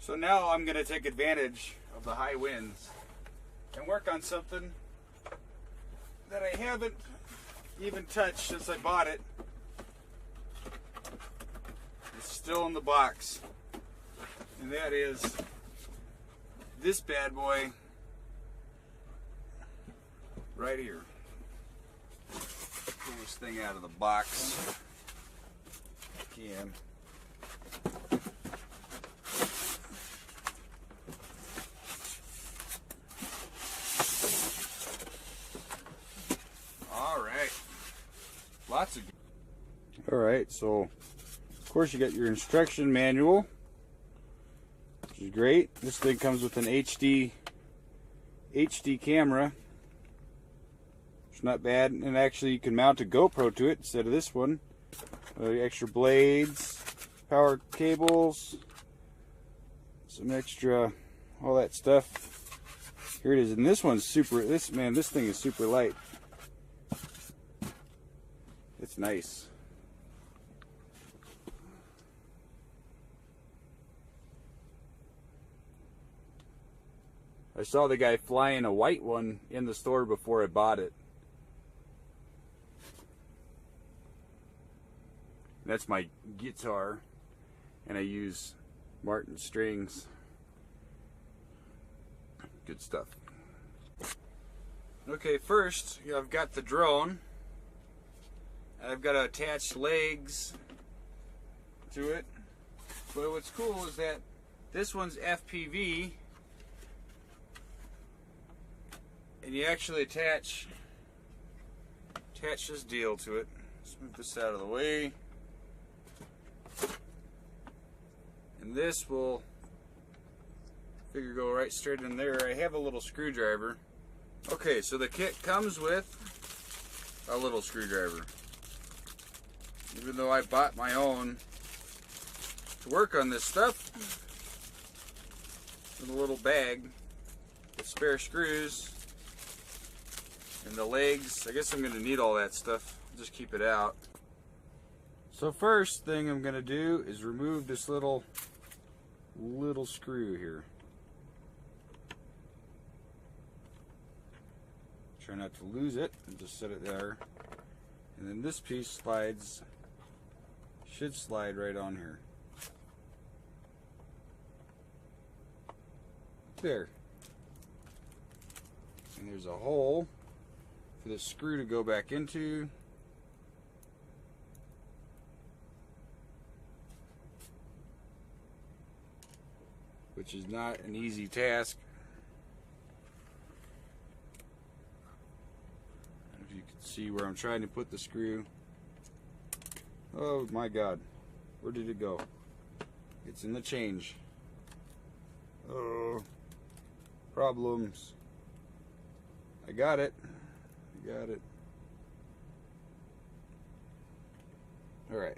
So now I'm going to take advantage of the high winds and work on something that I haven't even touched since I bought it. It's still in the box, and that is this bad boy right here. Pull this thing out of the box if I can. Lots of. Alright, so of course you got your instruction manual, which is great. This thing comes with an HD camera. It's not bad, and actually you can mount a GoPro to it instead of this one. Extra blades, power cables, some extra, all that stuff. Here it is, and this one's super. This thing is super light. It's nice. I saw the guy flying a white one in the store before I bought it. That's my guitar, and I use Martin strings. Good stuff. Okay, first I've got the drone. I've got to attach legs to it. But what's cool is that this one's FPV, and you actually attach this deal to it. Let's move this out of the way. And this will go right straight in there. I have a little screwdriver. Okay, so the kit comes with a little screwdriver. Even though I bought my own to work on this stuff, in a little bag with spare screws and the legs. I guess I'm going to need all that stuff. Just keep it out. So first thing I'm going to do is remove this little screw here. Try not to lose it and just set it there. And then this piece should slide right on here. There. And there's a hole for the screw to go back into. Which is not an easy task. If you can see where I'm trying to put the screw. Oh my God, where did it go? It's in the change. Oh, problems. I got it. All right.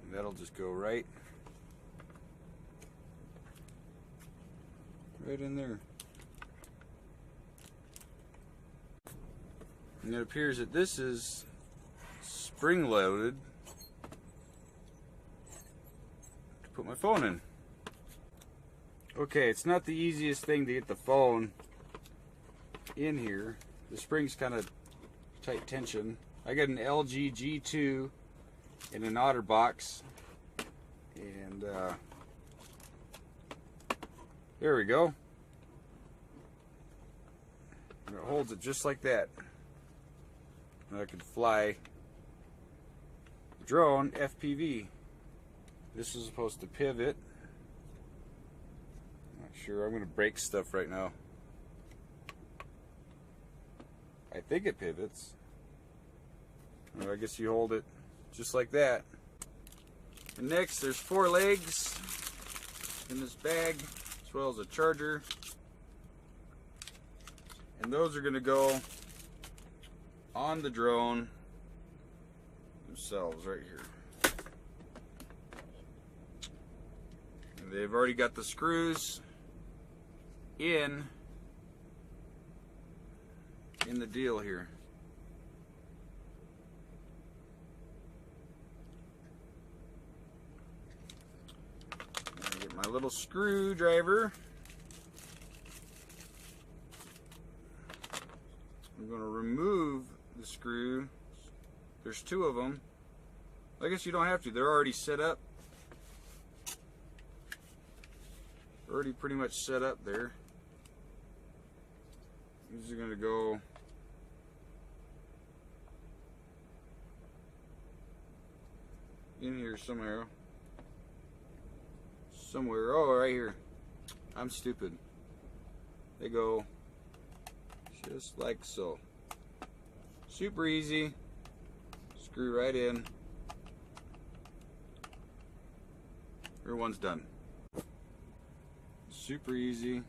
And that'll just go right in there. And it appears that this is spring loaded to put my phone in. Okay, it's not the easiest thing to get the phone in here. The spring's kind of tight tension. I got an LG G2 in an OtterBox, and there we go. And it holds it just like that. And I could fly the drone FPV. This is supposed to pivot. Not sure. I'm going to break stuff right now. I think it pivots. Well, I guess you hold it just like that. And next, there's 4 legs in this bag, as well as a charger. And those are going to go on the drone themselves right here. And they've already got the screws in the deal here. little screwdriver. I'm going to remove the screw. There's two of them. I guess you don't have to. They're already set up. Already pretty much set up there. These are going to go in here somewhere. Oh, right here. I'm stupid. They go just like so. Super easy. Screw right in. Everyone's done. Super easy.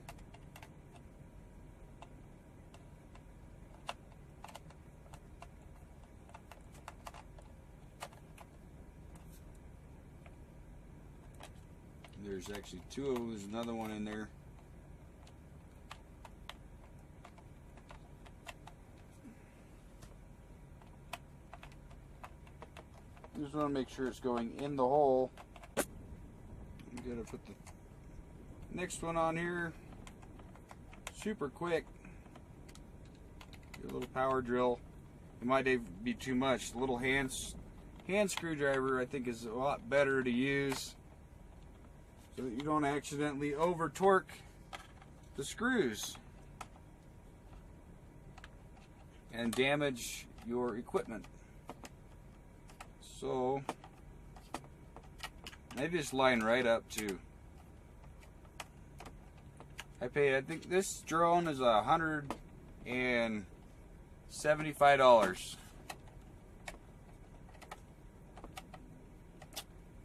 There's actually two of them. There's another one in there. Just want to make sure it's going in the hole. I'm gonna put the next one on here. Super quick. Get a little power drill. It might be too much. The little hand screwdriver I think is a lot better to use, so that you don't accidentally over torque the screws and damage your equipment. So they just line right up too. I think this drone is $175.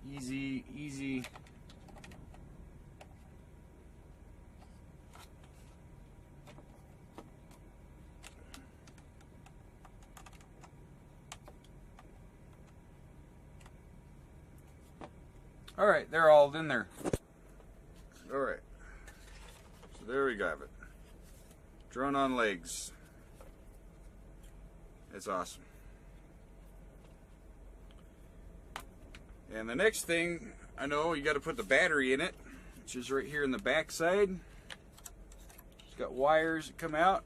Easy. Alright, they're all in there. Alright. So there we have it. Drone on legs. It's awesome. And the next thing, I know you got to put the battery in it, which is right here in the back side. It's got wires that come out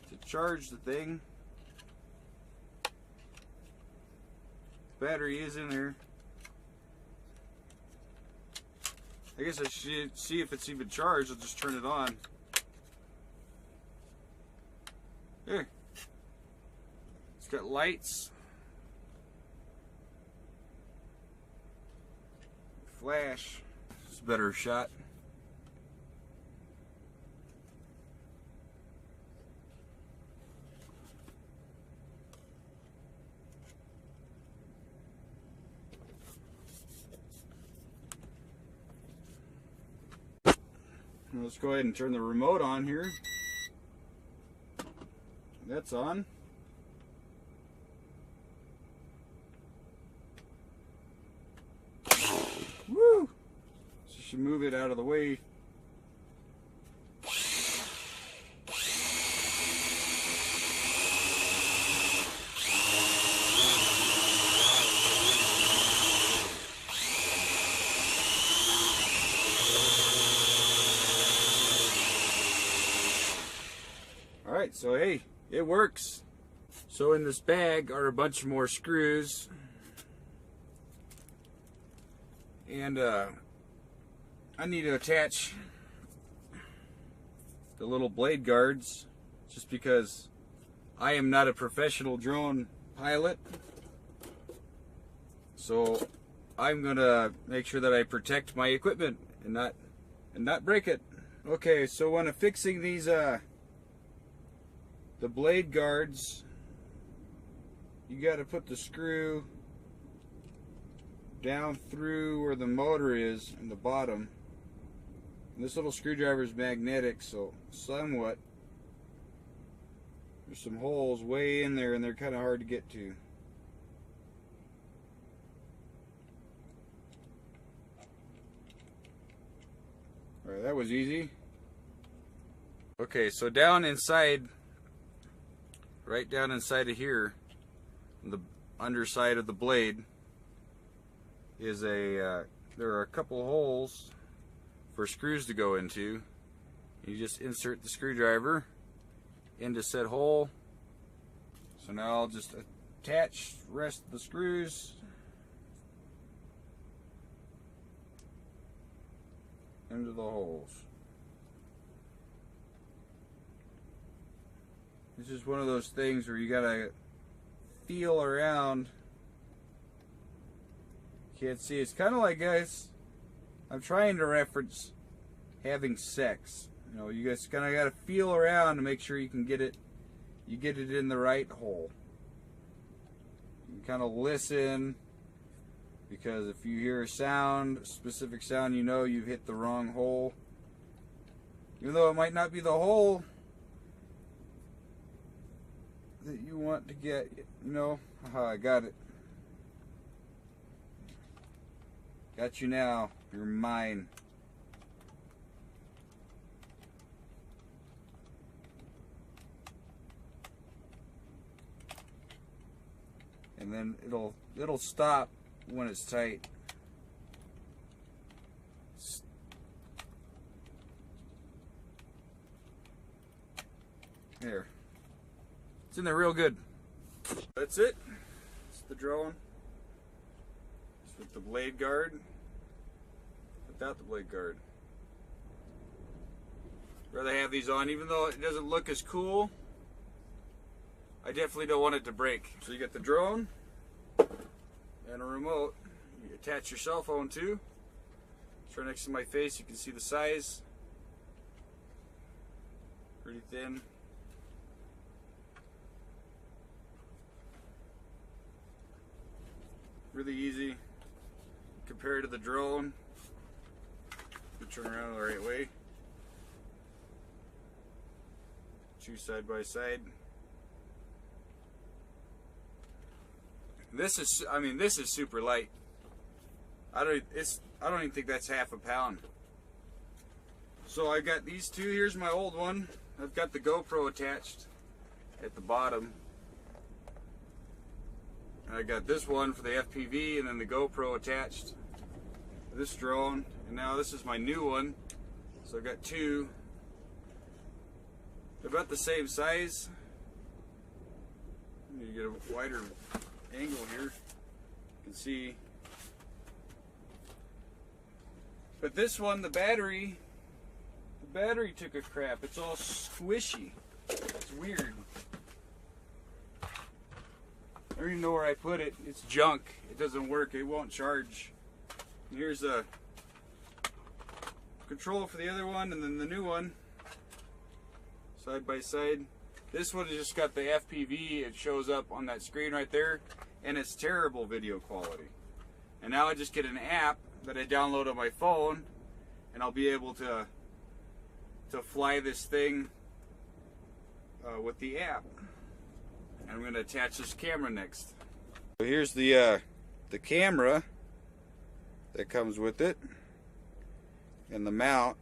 to charge the thing. Battery is in there. I guess I should see if it's even charged. I'll just turn it on. There. It's got lights. Flash. It's a better shot. Let's go ahead and turn the remote on here. That's on. Woo! So you should move it out of the way. Alright, so hey, it works. So in this bag are a bunch more screws. And I need to attach the little blade guards, just because I am not a professional drone pilot. So I'm gonna make sure that I protect my equipment and not break it. Okay, so when affixing these the blade guards, you got to put the screw down through where the motor is in the bottom. And this little screwdriver is magnetic, so somewhat there's some holes way in there and they're kind of hard to get to. Alright, that was easy. Okay, so down inside, right down inside of here, the underside of the blade, is a there are a couple holes for screws to go into. You just insert the screwdriver into said hole. So now I'll just attach the rest of the screws into the holes. This is one of those things where you gotta feel around. Can't see. It's kind of like, guys, I'm trying to reference having sex. You know, you guys kind of got to feel around to make sure you can get it. You get it in the right hole. You can kind of listen, because if you hear a sound, a specific sound, you know you've hit the wrong hole. Even though it might not be the hole that you want to get, you know. Aha, I got it. Got you now. You're mine. And then it'll stop when it's tight. There. It's in there real good. That's it. It's the drone. It's with the blade guard. Without the blade guard. Rather have these on, even though it doesn't look as cool. I definitely don't want it to break. So you got the drone and a remote. You attach your cell phone to. It's right next to my face. You can see the size. Pretty thin. Really easy compared to the drone. You turn around the right way. Two side by side. This is, I mean, this is super light. I don't even think that's half a pound. So I got these two. Here's my old one. I've got the GoPro attached at the bottom. And I got this one for the FPV, and then the GoPro attached to this drone. And now this is my new one. So I've got two. They're about the same size. You get a wider angle here. You can see. But this one, the battery took a crap. It's all squishy. It's weird. I don't even know where I put it. It's junk. It doesn't work. It won't charge. And here's a control for the other one, and then the new one. Side by side. This one has just got the FPV. It shows up on that screen right there, and it's terrible video quality. And now I just get an app that I download on my phone, and I'll be able to fly this thing with the app. And I'm going to attach this camera next. So here's the camera that comes with it, and the mount.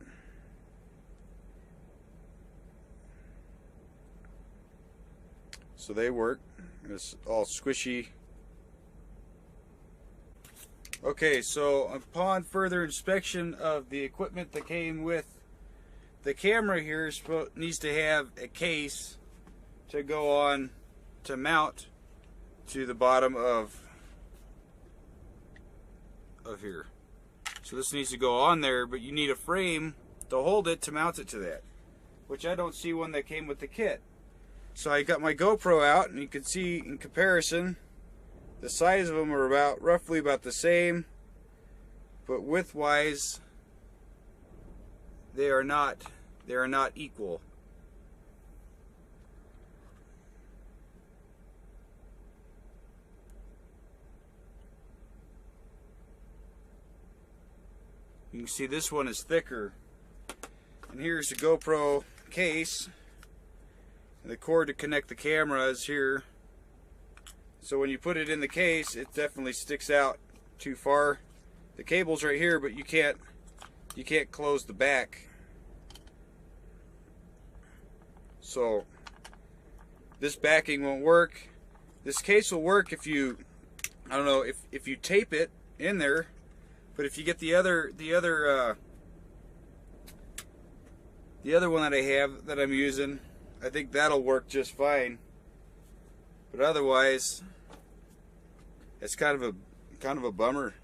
So they work. It's all squishy. Okay, so upon further inspection of the equipment that came with the camera here, needs to have a case to go on to mount to the bottom of here. So this needs to go on there, but you need a frame to hold it to mount it to that, which I don't see one that came with the kit. So I got my GoPro out, and you can see in comparison the size of them are roughly about the same, but width-wise they are not equal. You can see this one is thicker. And here's the GoPro case. And the cord to connect the camera is here. So when you put it in the case, it definitely sticks out too far. The cable's right here, but you can't close the back. So this backing won't work. This case will work if you, I don't know, if you tape it in there, But if you get the other one that I have that I'm using, I think that'll work just fine. But otherwise, it's kind of a bummer.